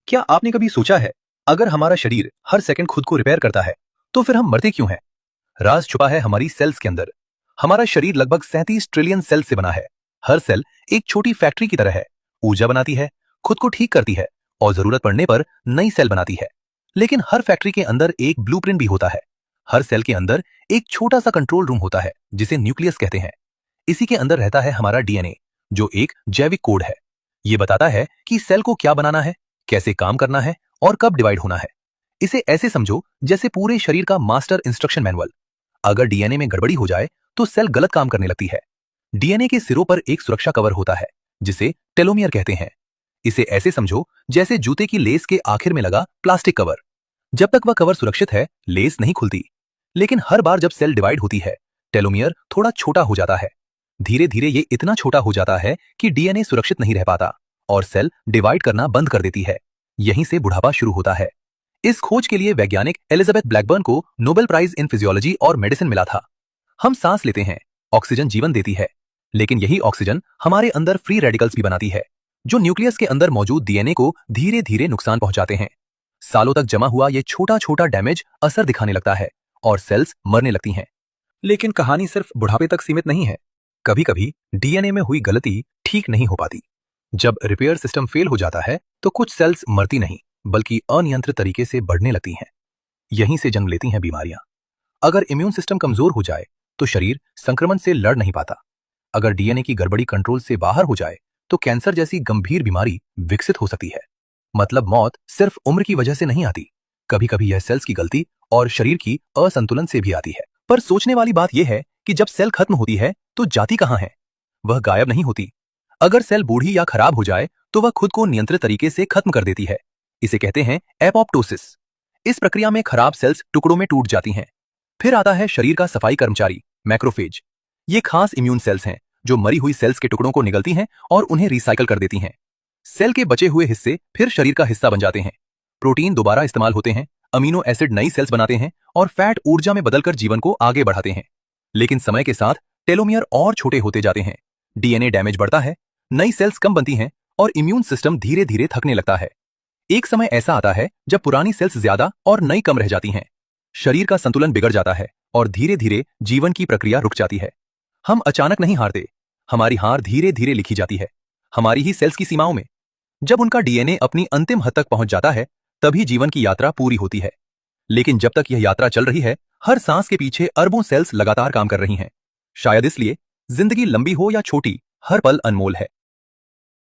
क्या आपने कभी सोचा है, अगर हमारा शरीर हर सेकंड खुद को रिपेयर करता है, तो फिर हम मरते क्यों हैं? राज छुपा है हमारी सेल्स के अंदर। हमारा शरीर लगभग 37 ट्रिलियन सेल से बना है। हर सेल एक छोटी फैक्ट्री की तरह है। ऊर्जा बनाती है, खुद को ठीक करती है और जरूरत पड़ने पर नई सेल बनाती है। लेकिन हर फैक्ट्री के अंदर एक ब्लूप्रिंट भी होता है। हर सेल के अंदर एक छोटा सा कंट्रोल रूम होता है, जिसे न्यूक्लियस कहते हैं। इसी के अंदर रहता है हमारा डीएनए, जो एक जैविक कोड है। ये बताता है कि सेल को क्या बनाना है, कैसे काम करना है और कब डिवाइड होना है। इसे ऐसे समझो जैसे पूरे शरीर का मास्टर इंस्ट्रक्शन मैनुअल। अगर डीएनए में गड़बड़ी हो जाए तो सेल गलत काम करने लगती है। डीएनए के सिरों पर एक सुरक्षा कवर होता है, जिसे टेलोमियर कहते हैं। इसे ऐसे समझो जैसे जूते की लेस के आखिर में लगा प्लास्टिक कवर। जब तक वह कवर सुरक्षित है, लेस नहीं खुलती। लेकिन हर बार जब सेल डिवाइड होती है, टेलोमियर थोड़ा छोटा हो जाता है। धीरे धीरे ये इतना छोटा हो जाता है कि डीएनए सुरक्षित नहीं रह पाता और सेल डिवाइड करना बंद कर देती है। यहीं से बुढ़ापा शुरू होता है। इस खोज के लिए वैज्ञानिक एलिजाबेथ ब्लैकबर्न को नोबेल प्राइज इन फिजियोलॉजी और मेडिसिन मिला था। हम सांस लेते हैं, ऑक्सीजन जीवन देती है, लेकिन यही ऑक्सीजन हमारे अंदर फ्री रेडिकल्स भी बनाती है, जो न्यूक्लियस के अंदर मौजूद डीएनए को धीरे धीरे नुकसान पहुंचाते हैं। सालों तक जमा हुआ ये छोटा छोटा डैमेज असर दिखाने लगता है और सेल्स मरने लगती हैं। लेकिन कहानी सिर्फ बुढ़ापे तक सीमित नहीं है। कभी कभी डीएनए में हुई गलती ठीक नहीं हो पाती। जब रिपेयर सिस्टम फेल हो जाता है तो कुछ सेल्स मरती नहीं, बल्कि अनियंत्रित तरीके से बढ़ने लगती हैं। यहीं से जन्म लेती हैं बीमारियां। अगर इम्यून सिस्टम कमजोर हो जाए तो शरीर संक्रमण से लड़ नहीं पाता। अगर डीएनए की गड़बड़ी कंट्रोल से बाहर हो जाए तो कैंसर जैसी गंभीर बीमारी विकसित हो सकती है। मतलब मौत सिर्फ उम्र की वजह से नहीं आती, कभी कभी यह सेल्स की गलती और शरीर की असंतुलन से भी आती है। पर सोचने वाली बात यह है कि जब सेल खत्म होती है तो जाती कहां है? वह गायब नहीं होती। अगर सेल बूढ़ी या खराब हो जाए तो वह खुद को नियंत्रित तरीके से खत्म कर देती है। इसे कहते हैं एपोप्टोसिस। इस प्रक्रिया में खराब सेल्स टुकड़ों में टूट जाती हैं। फिर आता है शरीर का सफाई कर्मचारी, मैक्रोफेज। ये खास इम्यून सेल्स हैं जो मरी हुई सेल्स के टुकड़ों को निगलती हैं और उन्हें रिसाइकल कर देती हैं। सेल के बचे हुए हिस्से फिर शरीर का हिस्सा बन जाते हैं। प्रोटीन दोबारा इस्तेमाल होते हैं, अमीनो एसिड नई सेल्स बनाते हैं और फैट ऊर्जा में बदलकर जीवन को आगे बढ़ाते हैं। लेकिन समय के साथ टेलोमियर और छोटे होते जाते हैं, डीएनए डैमेज बढ़ता है, नई सेल्स कम बनती हैं और इम्यून सिस्टम धीरे धीरे थकने लगता है। एक समय ऐसा आता है जब पुरानी सेल्स ज्यादा और नई कम रह जाती हैं। शरीर का संतुलन बिगड़ जाता है और धीरे धीरे जीवन की प्रक्रिया रुक जाती है। हम अचानक नहीं हारते, हमारी हार धीरे धीरे लिखी जाती है, हमारी ही सेल्स की सीमाओं में। जब उनका डीएनए अपनी अंतिम हद तक पहुंच जाता है, तभी जीवन की यात्रा पूरी होती है। लेकिन जब तक यह यात्रा चल रही है, हर सांस के पीछे अरबों सेल्स लगातार काम कर रही हैं। शायद इसलिए जिंदगी लंबी हो या छोटी, हर पल अनमोल है।